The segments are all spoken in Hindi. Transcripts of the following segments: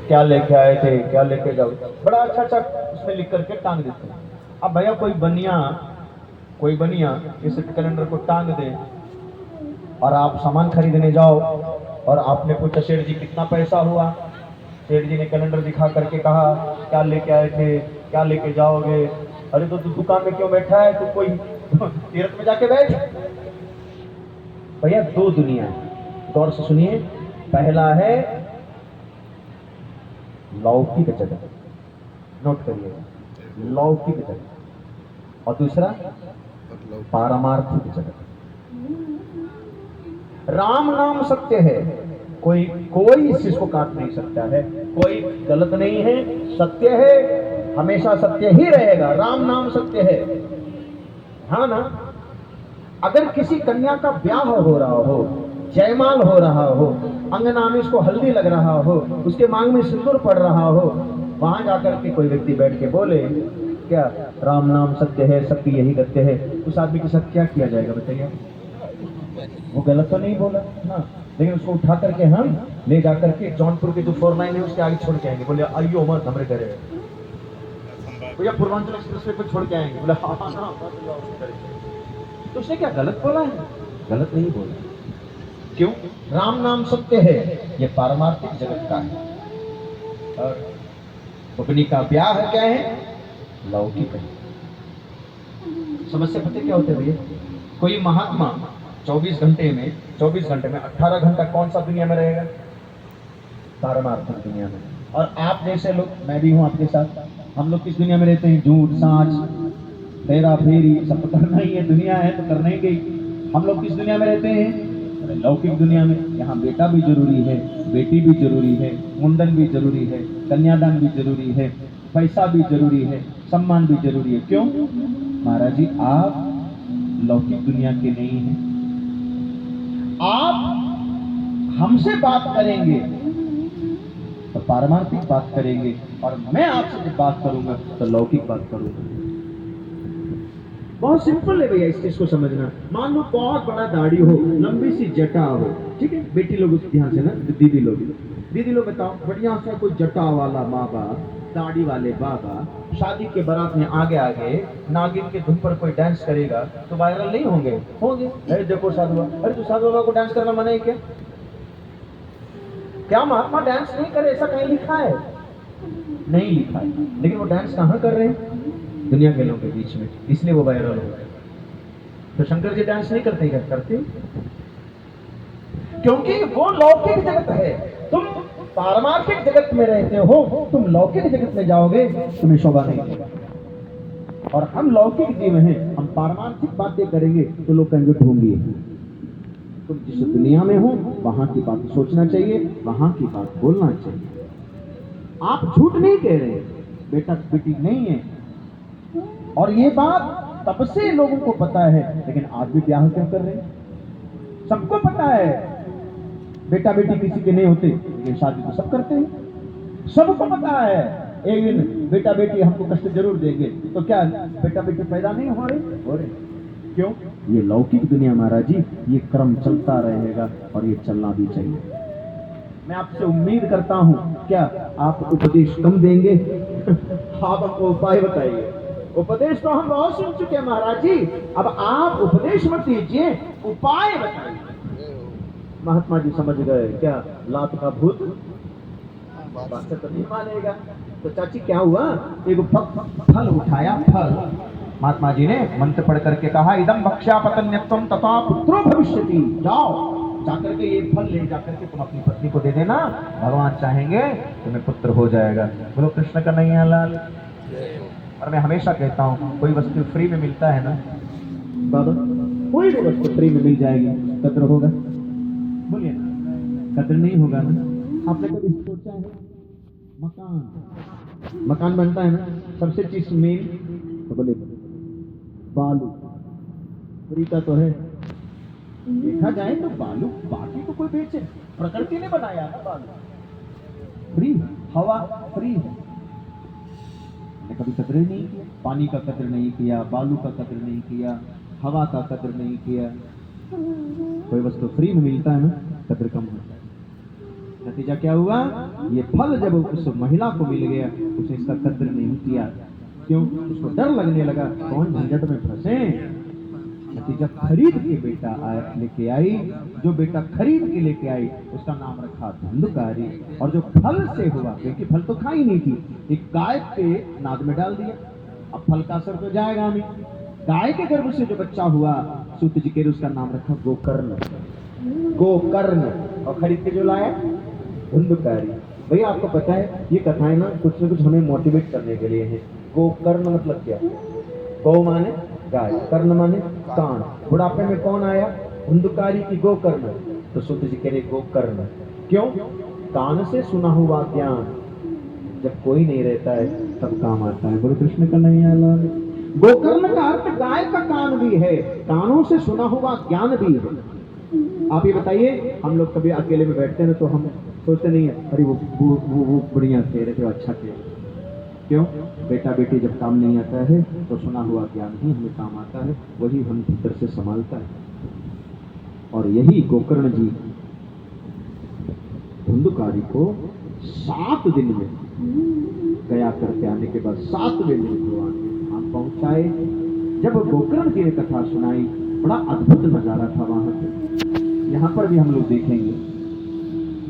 क्या लेके आए थे, क्या लेके जाओ, बड़ा अच्छा अच्छा उसमें लिख करके टांग देते हैं। अब भैया कोई बनिया इस कैलेंडर को टांग दे और आप सामान खरीदने जाओ और आपने पूछा सेठ जी कितना पैसा हुआ, सेठ जी ने कैलेंडर दिखा करके कहा क्या लेके आए थे, क्या लेके जाओगे, अरे तो तू दुकान में क्यों बैठा है, तू कोई तीर्थ में जाके बैठ। भैया दो दुनिया है, गौर से सुनिए। पहला है लौकिक जगत, नोट करिएगा, लौकिक जगत, और दूसरा पारमार्थिक जगत। राम नाम सत्य है, कोई कोई इस चीज को काट नहीं सकता है, कोई गलत नहीं है, सत्य है, हमेशा सत्य ही रहेगा। राम नाम सत्य है, हाँ ना। अगर किसी कन्या का ब्याह हो रहा हो, जयमाल हो रहा हो, अंगना में उसको हल्दी लग रहा हो, उसके मांग में सिंदूर पड़ रहा हो, वहां जाकर के कोई व्यक्ति बैठ के बोले क्या राम नाम सत्य है, सबकी यही करते हैं, उस आदमी के साथ क्या किया जाएगा बताइए? वो गलत तो नहीं बोला ना, लेकिन उसको उठा करके हम ले जाकर के जौनपुर के जो 4-9 है उसके आगे छोड़ के आएंगे, बोले आइयो मत हमरे करे, भैया पूर्वांचल एक्सप्रेस वे पे छोड़ के आएंगे, बोले हाँ हाँ हाँ। तो उसने क्या गलत बोला है? गलत नहीं बोला। क्यों? राम नाम सत्य है, ये पारमार्थिक जगत का है, और बबनी का ब्याह क्या है? लौकिक है। समस्या पता क्या होते है भैया? कोई महात्मा 24 घंटे में 18 घंटा कौन सा दुनिया में रहेगा? पारमार्थिक दुनिया में। और आप जैसे लोग, मैं भी हूं आपके साथ, हम लोग किस दुनिया में रहते हैं? झूठ सांच फेरा फेरी सब तो करना ही है, दुनिया है तो करना ही गई। हम लोग किस दुनिया में रहते हैं? लौकिक दुनिया में। यहाँ बेटा भी जरूरी है, बेटी भी जरूरी है, मुंडन भी जरूरी है, कन्यादान भी जरूरी है, पैसा भी जरूरी है, सम्मान भी जरूरी है। क्यों? महाराज जी आप लौकिक दुनिया के नहीं हैं, आप हमसे बात करेंगे तो पारमार्थिक बात करेंगे, और मैं आपसे जब बात करूंगा तो लौकिक बात करूंगा। बहुत सिंपल है भैया इस चीज को समझना। मान लो बहुत बड़ा दाढ़ी हो, लंबी सी जटा हो, ठीक है, बेटी लोग उस ध्यान से ना, दीदी लोग बताओ, बढ़िया सा कोई जटा वाला माँ बाप, दाढ़ी वाले बाबा शादी के बारात में आगे आगे नागिन के धुन पर कोई डांस करेगा तो वायरल नहीं होंगे? होंगे। अरे देखो साधु बाबा, अरे तो साधु बाबा को डांस करना मना है क्या? क्या महात्मा डांस नहीं करे ऐसा कहीं लिखा है? नहीं लिखा है, लेकिन वो डांस कहाँ कर रहे हैं? दुनिया के लोगों के बीच में, इसलिए वो वायरल हो गए। तो शंकर जी डांस नहीं करते क्या? करते, क्योंकि वो लौकिक जगत है, तुम पारमार्थिक जगत में रहते हो, तुम लौकिक जगत में जाओगे तुम्हें शोभा नहीं होगा। और हम लौकिक जीव हैं, हम पारमार्थिक बातें करेंगे तो लोग कहेंगे ढोंगी। तुम जिस दुनिया में हो वहां की बात सोचना चाहिए, वहां की बात बोलना चाहिए। आप झूठ नहीं कह रहे, बेटा बेटी नहीं है, और ये बात तब से लोगों को पता है, लेकिन आज भी ब्याह क्यों कर रहे हैं? सबको पता है बेटा बेटी किसी के नहीं होते, लेकिन शादी तो सब करते हैं। सबको पता है एक दिन बेटा बेटी हमको कष्ट जरूर देंगे, तो क्या बेटा बेटी पैदा नहीं हो रहे? क्यों? ये लौकिक दुनिया महाराज जी, ये क्रम चलता रहेगा और ये चलना भी चाहिए। मैं आपसे उम्मीद करता हूं, क्या आप उपदेश कम देंगे? आप हमको उपाय बताइए। उपदेश तो हम बहुत सुन चुके हैं महाराज जी, अब आप उपदेश मत दीजिए, उपाय बताइए। महात्मा जी समझ गए क्या लात का भूत बात से तो नहीं मानेगा। तो चाची क्या हुआ? एक फल उठाया, फल महात्मा जी ने मंत्र पढ़ करके कहा इदम भक्ष्यापतन्यत्वम तथा पुत्रो भविष्यति, जाओ जाकर के ये फल ले जाकर के तुम अपनी पत्नी को दे देना, भगवान चाहेंगे तुम्हें पुत्र हो जाएगा। बोलो कृष्ण कन्हैया लाल। और मैं हमेशा कहता हूँ कोई वस्तु फ्री में मिलता है ना बाबा, कोई भी वस्तु फ्री में मिल जाएगी, कद्र होगा? बोलिए ना, कद्र नहीं होगा ना। आपने कभी सोचा है मकान बनता है ना, सबसे चीज मेन तो बोले बालू, फ्री का तो है, देखा जाए तो बालू, बाकी तो कोई बेचे, प्रकृति ने बनाया ना बालू, फ्री, हवा फ्री है। मैंने कभी कदर ही नहीं किया, पानी का कदर नहीं किया, बालू का कदर नहीं किया, हवा का कदर नहीं किया। कोई वस्तु फ्री में मिलता है ना, कदर कम होता है। नतीजा क्या हुआ? ये फल जब उस महिला को मिल गया, उसने इसका कद्र नहीं किया। क्यों? उसको डर लगने लगा कौन झंझट में फंसे। नतीजा खरीद के बेटा लेके आई। जो बेटा खरीद के लेके आई उसका नाम रखा धुंधकारी। और जो फल से हुआ, क्योंकि फल तो खाई नहीं थी, एक गाय के नाद में डाल दिया। अब फल का असर तो जाएगा नहीं। गाय के गर्भ से जो बच्चा हुआ सूत जी के उसका नाम रखा गोकर्ण। गोकर्ण। और खरीद के जो लाया धुंधकारी। भैया आपको पता है ये कथाएं ना कुछ हमें मोटिवेट करने के लिए है। गोकर्ण मतलब क्या? गौ माने गाय, कर्ण माने कान। बुढ़ापे में कौन आया? धुंधकारी की गोकर्ण। तो सूत जी कह रहे गोकर्ण। क्यों? कान से सुना हुआ ज्ञान जब कोई नहीं रहता है तब काम आता है। बोलो कृष्ण का नहीं आला। गोकर्ण का अर्थ गाय का कान भी है, कानों से सुना हुआ ज्ञान भी है। आप ये बताइए, हम लोग कभी अकेले में बैठते हैं तो हम सोचते नहीं है अरे वो बढ़िया थे रहे थे, अच्छा थे। क्यों? बेटा बेटी जब काम नहीं आता है तो सुना हुआ ज्ञान ही हमें काम आता है, वही हम भीतर से संभालता है। और यही गोकर्ण जी धुंधकारी को 7 दिन में गया करके आने के बाद 7वें दिन भगवान वहां पहुंचाए। जब गोकर्ण जी ने कथा सुनाई, बड़ा अद्भुत नजारा था वहां पे। यहाँ पर भी हम लोग देखेंगे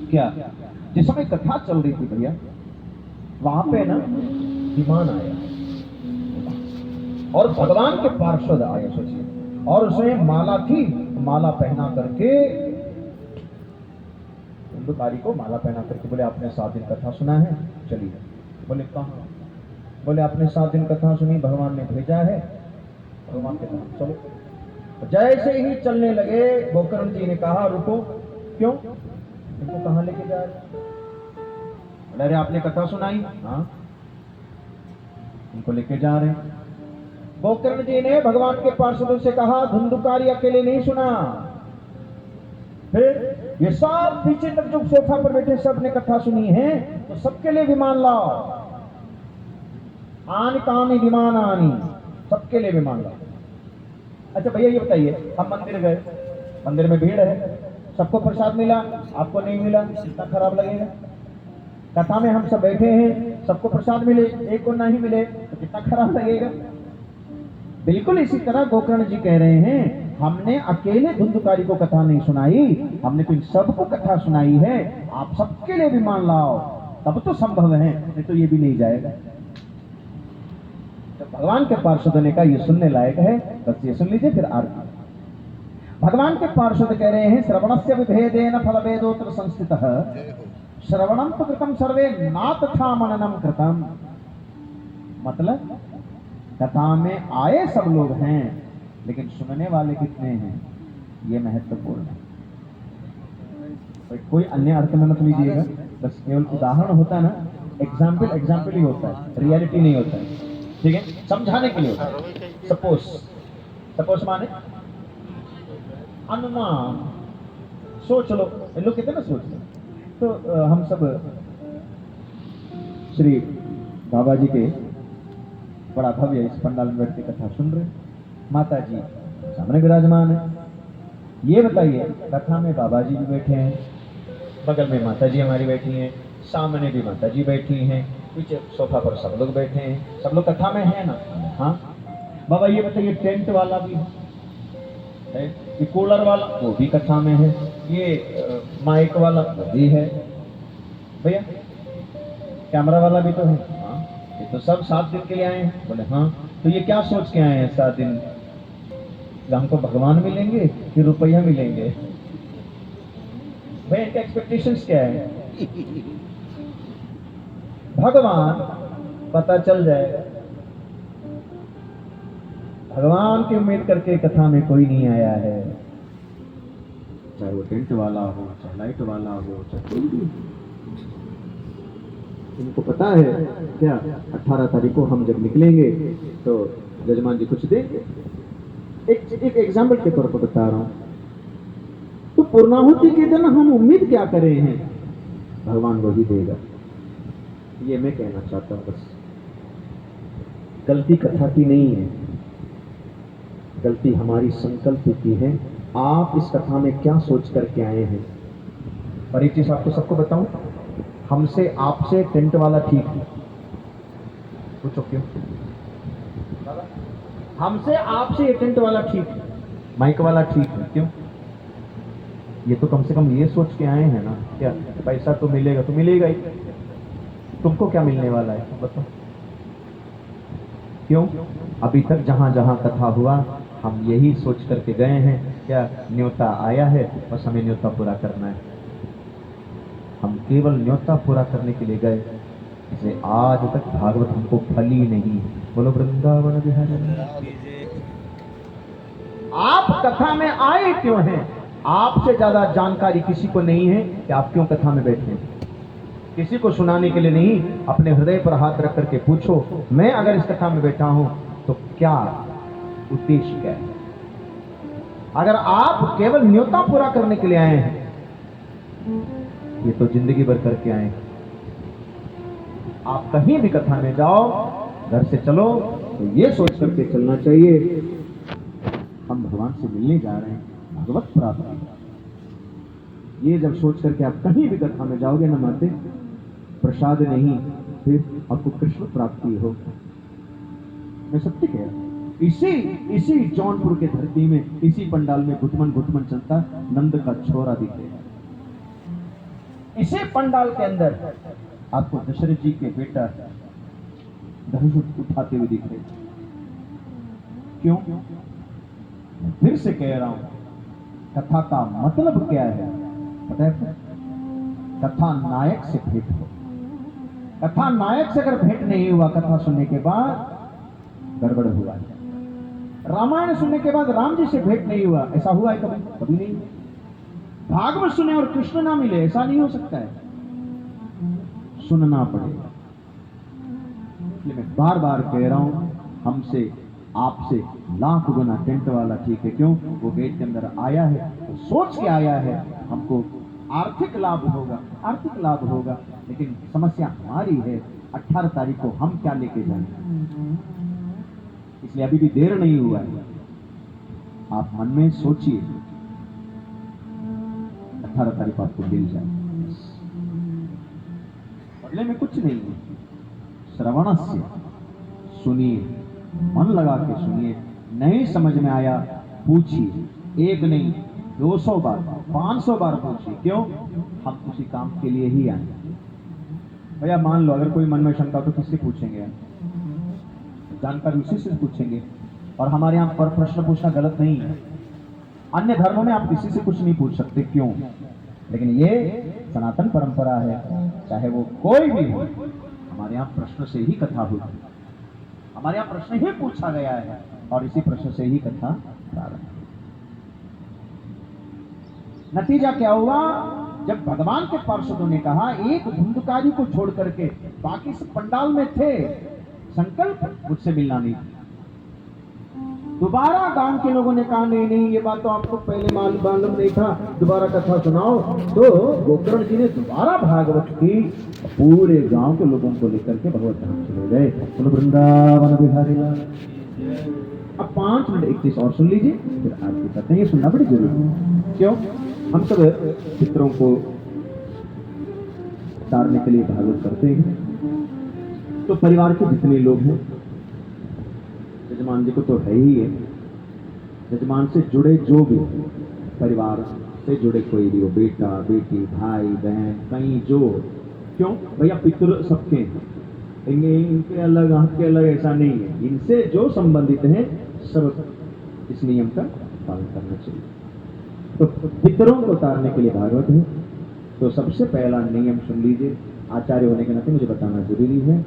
क्या, जिस समय कथा चल रही थी भैया, वहां पे ना विमान आया और भगवान के पार्षद आए, सोचिए, और उसने माला थी, माला पहना करके धुंधकारी को माला पहना करके बोले आपने 7 दिन कथा सुना है, चलिए। बोले कहाँ? बोले आपने 7 दिन कथा सुनी, भगवान ने भेजा है। भगवान के पास चलो। जैसे ही चलने लगे गोकर्ण जी ने कहा रुको। क्यों? इनको कहाँ लेके जा रहे? अरे आपने कथा सुनाई? हाँ। इनको लेके जा रहे। गोकर्ण जी ने भगवान के पार्षदों से कहा धुंधकारी अकेले नहीं सुना। फिर ये सब पीछे तक जो सोफा पर बैठे सबने कथा सुनी है, तो सबके लिए विमान लाओ। आनी तानी विमान आनी, सबके लिए विमान लाओ। अच्छा भैया ये बताइए, हम मंदिर गए, मंदिर में भीड़ है, सबको प्रसाद मिला, आपको नहीं मिला, कितना खराब लगेगा। कथा में हम सब बैठे हैं, सबको प्रसाद मिले, एक को नहीं मिले तो कितना खराब लगेगा। बिल्कुल इसी तरह गोकर्ण जी कह रहे हैं हमने अकेले धुंधकारी को कथा नहीं सुनाई, हमने तो इन सबको कथा सुनाई है। आप सबके लिए विमान लाओ, तब तो संभव है, नहीं तो ये भी नहीं जाएगा। तो भगवान के पार्षदों ने कहा ये सुनने लायक है, बस ये सुन लीजिए फिर आरती। भगवान के पार्षद कह रहे हैं श्रवणस्य विभेदेन फलभेदोत्र संस्थितः श्रवणम तो कृतम सर्वे ना तथा मननम कृतम। मतलब कथा में आए सब लोग हैं, लेकिन सुनने वाले कितने हैं ये महत्वपूर्ण है। कोई अन्य अर्थ में मत लीजिएगा, बस केवल उदाहरण होता है ना, एग्जाम्पल ही होता है, रियलिटी नहीं होता है, ठीक है, समझाने के लिए होता है। सपोज माने अनुमान, सोच लो, लोग कहते हैं ना सोच लो। तो हम सब श्री बाबा जी के बड़ा भव्य इस पंडाल में बैठ के कथा सुन रहे, माता जी सामने विराजमान है। ये बताइए कथा में बाबा जी भी बैठे हैं, बगल में माता जी हमारी बैठी हैं, सामने भी माता जी बैठी हैं, पीछे सोफा पर सब लोग बैठे हैं, सब लोग कथा में है ना। हाँ बाबा ये बताइए टेंट वाला भी है, ये कूलर वाला वो भी कथा में है, ये माइक वाला वो भी है, भैया कैमरा वाला भी तो है। हाँ ये तो सब 7 दिन के लिए आए हैं। बोले हाँ, तो ये क्या सोच के आए हैं 7 दिन, हमको भगवान मिलेंगे कि रुपया मिलेंगे? भैया इनके एक्सपेक्टेशंस क्या है? भगवान पता चल जाएगा। भगवान की उम्मीद करके कथा में कोई नहीं आया है, चाहे वो टेंट वाला हो, चाहे लाइट वाला हो, चाहे कोई भी। इनको पता है क्या 18 तारीख को हम जब निकलेंगे तो जजमान जी कुछ देंगे। एक एग्जाम्पल के तौर पर बता रहा हूं, तो पूर्णाहुति के दिन हम उम्मीद क्या कर रहे हैं? भगवान वही देगा, ये मैं कहना चाहता हूं। बस गलती कथा की नहीं है, गलती हमारी संकल्प की है। आप इस कथा में क्या सोच करके आए हैं? और एक चीज आपको सबको बताऊं, हमसे आपसे टेंट वाला ठीक है। पूछो क्यों? हमसे आपसे ये टेंट वाला ठीक है, माइक वाला ठीक है, क्यों? ये तो कम से कम ये सोच के आए हैं ना, क्या पैसा तो मिलेगा, तो मिलेगा ही, तुमको क्या मिलने वाला है बताओ? क्यों? अभी तक जहां जहां कथा हुआ हम यही सोच करके गए हैं, क्या न्योता आया है, बस हमें न्योता पूरा करना है। हम केवल न्योता पूरा करने के लिए गए, इसलिए आज तक भागवत हमको फली नहीं। बोलो वृंदावन बिहारी। आप कथा में आए क्यों हैं? आपसे ज्यादा जानकारी किसी को नहीं है कि आप क्यों कथा में बैठे हैं। किसी को सुनाने के लिए नहीं, अपने हृदय पर हाथ रख करके पूछो, मैं अगर इस कथा में बैठा हूं तो क्या उद्देश्य क्या है? अगर आप केवल न्योता पूरा करने के लिए आए हैं, ये तो जिंदगी भर करके आए हैं। आप कहीं भी कथा में जाओ, घर से चलो तो ये सोच करके चलना चाहिए, हम भगवान से मिलने जा रहे हैं, भगवत प्राप्ति। ये जब सोच करके आप कहीं भी कथा में जाओगे ना माते, प्रसाद नहीं, फिर आपको कृष्ण प्राप्ति हो। मैं सत्य कह रहा हूं। इसी जौनपुर के धरती में, इसी पंडाल में घुटमन घुटमन चलता नंद का छोरा दिखेगा। इसी पंडाल के अंदर आपको दशरथ जी के बेटा धनुष उठाते हुए दिख रहे। क्यों? मैं फिर से कह रहा हूं, कथा का मतलब क्या है पता है? कथा नायक से भेंट हो। कथा नायक से अगर भेंट नहीं हुआ कथा सुनने के बाद, गड़बड़ हुआ है। रामायण सुनने के बाद राम जी से भेंट नहीं हुआ, ऐसा हुआ है कभी? कभी नहीं। भागवत सुने और कृष्ण ना मिले, ऐसा नहीं हो सकता है। सुनना पड़ेगा। इसलिए मैं बार बार कह रहा हूं, हमसे आपसे लाख गुना टेंट वाला ठीक है। क्यों? वो गेट के अंदर आया है तो सोच के आया है हमको आर्थिक लाभ होगा, आर्थिक लाभ होगा, लेकिन समस्या हमारी है 18 तारीख को हम क्या लेके जाएंगे। इसलिए अभी भी देर नहीं हुआ है, आप मन में सोचिए 18 तारीख को आपको मिल जाए। बदले में कुछ नहीं है, श्रवण से सुनिए, मन लगा के सुनिए, नहीं समझ में आया पूछिए, एक नहीं 200 बार 500 बार पूछिए। क्यों? हम उसी काम के लिए ही आए। भैया मान लो अगर कोई मन में शंका तो किससे पूछेंगे? जानकारी उसी से पूछेंगे। और हमारे यहाँ पर प्रश्न पूछना गलत नहीं है, अन्य धर्मों में आप किसी से कुछ नहीं पूछ सकते। क्यों? लेकिन ये सनातन परंपरा है, चाहे वो कोई भी हो, हमारे यहाँ प्रश्न से ही कथा होती है, हमारे यहाँ प्रश्न ही पूछा गया है और इसी प्रश्न से ही कथा प्रारंभ। नतीजा क्या हुआ? जब भगवान के पार्षदों ने कहा, एक धुंधकारी को छोड़ करके बाकी सब पंडाल में थे, संकल्प मुझसे मिलना नहीं। दोबारा गांव के लोगों ने कहा, नहीं नहीं ये बात तो आपको पहले मालूम नहीं था, दोबारा कथा सुनाओ। तो गोकर्ण जी ने दोबारा भागवत की, पूरे गांव के लोगों को लेकर के भगवत धाम चले गए। चलो वृंदावन बिहारी लाल। अब 5 मिनट एक चीज और सुन लीजिए, फिर आरती करते हैं। ये सुनना बड़ी जरूरी है। क्यों? हम सब पितरों को तारने के लिए भागवत करते हैं, तो परिवार के जितने लोग हैं, यजमान जी को तो है ही है, यजमान से जुड़े जो भी परिवार से जुड़े कोई भी हो, बेटा बेटी भाई बहन कहीं जो, क्यों भैया पितृ सबके हैं, इनके अलग आपके अलग ऐसा नहीं है, इनसे जो संबंधित हैं सब इस नियम का पालन करना चाहिए। तो पितरों को तारने के लिए भागवत है। तो सबसे पहला नियम सुन लीजिए, आचार्य होने के नाते मुझे बताना जरूरी है।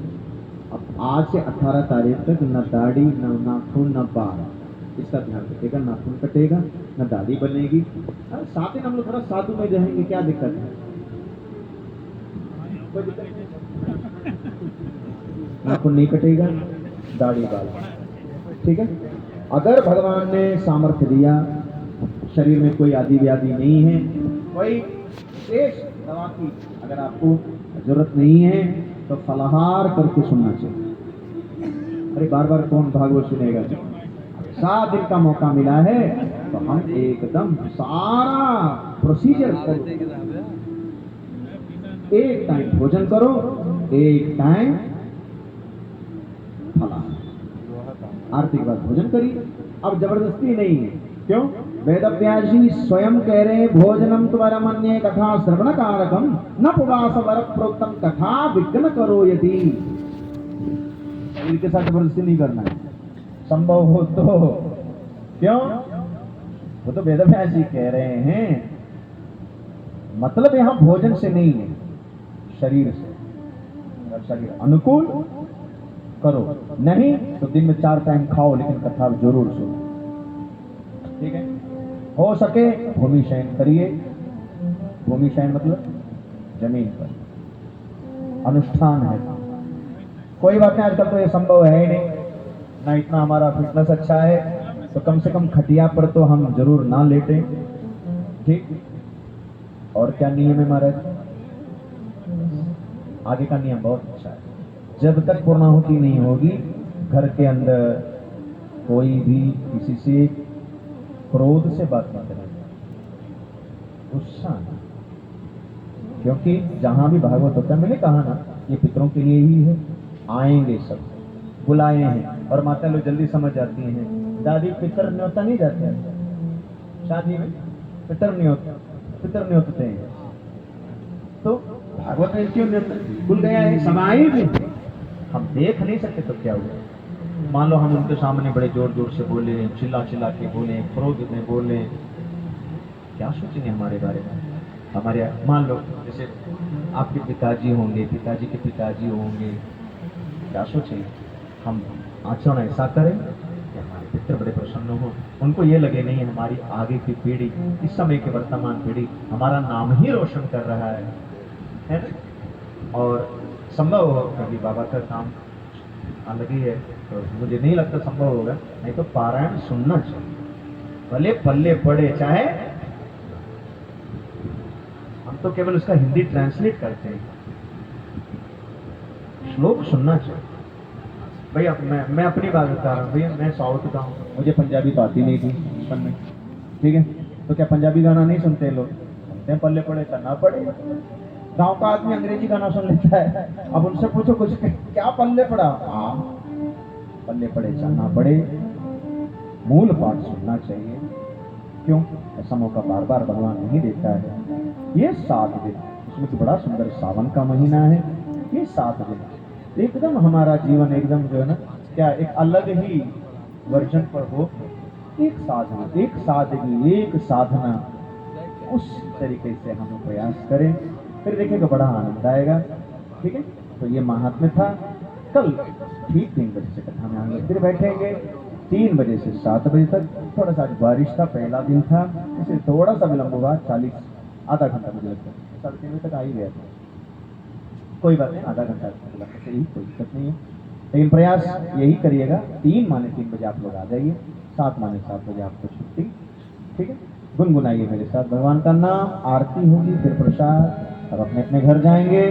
अब आज से 18 तारीख तक न दाढ़ी न नाखून न बाल, इसका ध्यान रखिएगा। नाखून कटेगा न दाढ़ी बनेगी। साथ ही हम लोग थोड़ा साधु में रहेंगे, क्या दिक्कत है? नाखून नहीं कटेगा, दाढ़ी बाल, ठीक है। अगर भगवान ने सामर्थ्य दिया, शरीर में कोई आदि व्याधि नहीं है, कोई विशेष दवा की अगर आपको जरूरत नहीं है, तो फलाहार करके सुनना चाहिए। अरे बार बार कौन भागवत सुनेगा? 7 दिन का मौका मिला है तो हम एकदम सारा प्रोसीजर एक टाइम भोजन करो, एक टाइम फलाहार, आरती के बाद भोजन करिए। अब जबरदस्ती नहीं है, क्यों? वेदव्यासी स्वयं कह रहे हैं भोजनम त्वरमन्ये कथा श्रवण कारकम न पुवास वर प्रोक्तम कथा विघ्न करो यदि। शरीर के साथ जबरदस्ती नहीं करना है, संभव हो तो। क्यों? वो तो वेदव्यास जी कह रहे हैं, मतलब यहां भोजन से नहीं है, शरीर से। अगर शरीर अनुकूल करो, नहीं तो दिन में 4 टाइम खाओ, लेकिन कथा जरूर सुनो, ठीक है? हो सके भूमि शयन करिए। भूमि शयन मतलब जमीन पर अनुष्ठान है। कोई बात नहीं, आजकल तो ये संभव है ही नहीं, ना इतना हमारा फिटनेस अच्छा है, तो कम से कम खटिया पर तो हम जरूर ना लेटें, ठीक? और क्या नियम है महाराज? आगे का नियम बहुत अच्छा है। जब तक पूर्णाहुति नहीं होगी, घर के अंदर कोई भी किसी से क्रोध से बात मत करें, गुस्सा नहीं। क्योंकि जहां भी भागवत होता है, मैंने कहा ना, ये पितरों के लिए ही है, आएंगे सब, बुलाए हैं। और माता लोग जल्दी समझ जाती हैं, दादी पितर न्योता नहीं जाते हैं शादी में, पितर न्योतते हैं, तो भागवत में क्यों भूल गया है? समाई भी हम देख नहीं सकते तो क्या हुआ? मान लो हम उनके सामने बड़े जोर जोर से बोले, चिल्ला चिल्ला के बोले, क्रोध में बोले, क्या सोचेंगे हमारे बारे में? हमारे मान लो जैसे आपके पिताजी होंगे, पिताजी के पिताजी होंगे, क्या सोचेंगे? हम आचरण ऐसा करें कि हमारे पितर बड़े प्रसन्न हो, उनको ये लगे नहीं हमारी आगे की पीढ़ी, इस समय की वर्तमान पीढ़ी हमारा नाम ही रोशन कर रहा है ना? और संभव हो कभी बाबा का काम अलग ही है, तो मुझे नहीं लगता संभव होगा, नहीं तो पारायण सुनना चाहिए, भले पल्ले पड़े, चाहे हम तो केवल उसका हिंदी ट्रांसलेट करते हैं, श्लोक सुनना चाहिए। भैया मैं अपनी बात बता रहा हूँ, भैया मैं साउथ का हूँ, मुझे पंजाबी तो आती नहीं थी बचपन में, ठीक है? तो क्या पंजाबी गाना नहीं सुनते लोग? सुनते हैं, पल्ले पड़े करना पड़े। गांव का आदमी अंग्रेजी गाना सुन लेता है, अब उनसे पूछो कुछ क्या पल्ले पड़ा? हाँ, पल्ले पड़े चलना पड़े, मूल पाठ सुनना चाहिए। क्यों? ऐसा मौका बार बार भगवान नहीं देता है। ये 7 दिन, इसमें तो बड़ा सुंदर सावन का महीना है, ये 7 दिन एकदम हमारा जीवन एकदम जो है ना, क्या एक अलग ही वर्जन पर हो। एक साधना, एक सादगी, एक साधना, उस तरीके से हम प्रयास करें, फिर देखिएगा बड़ा आनंद आएगा, ठीक है? तो ये महात्म्य था। कल ठीक 3 बजे से कथा में हम लोग फिर बैठेंगे, 3 बजे से 7 बजे तक। थोड़ा सा आज बारिश था, पहला दिन था, इसलिए थोड़ा सा विलंब हुआ, 40 आधा घंटा मुझे लगता है, 3:30 बजे तक आ ही गया था। कोई बात नहीं, आधा घंटा से ही कोई दिक्कत नहीं है, लेकिन प्रयास यही करिएगा 3 माने 3 बजे आप लोग आ जाइए, 7 माने 7 बजे आपको छुट्टी, ठीक है? गुनगुनाइए मेरे साथ भगवान का नाम, आरती होगी, फिर प्रसाद, और अपने अपने घर जाएंगे।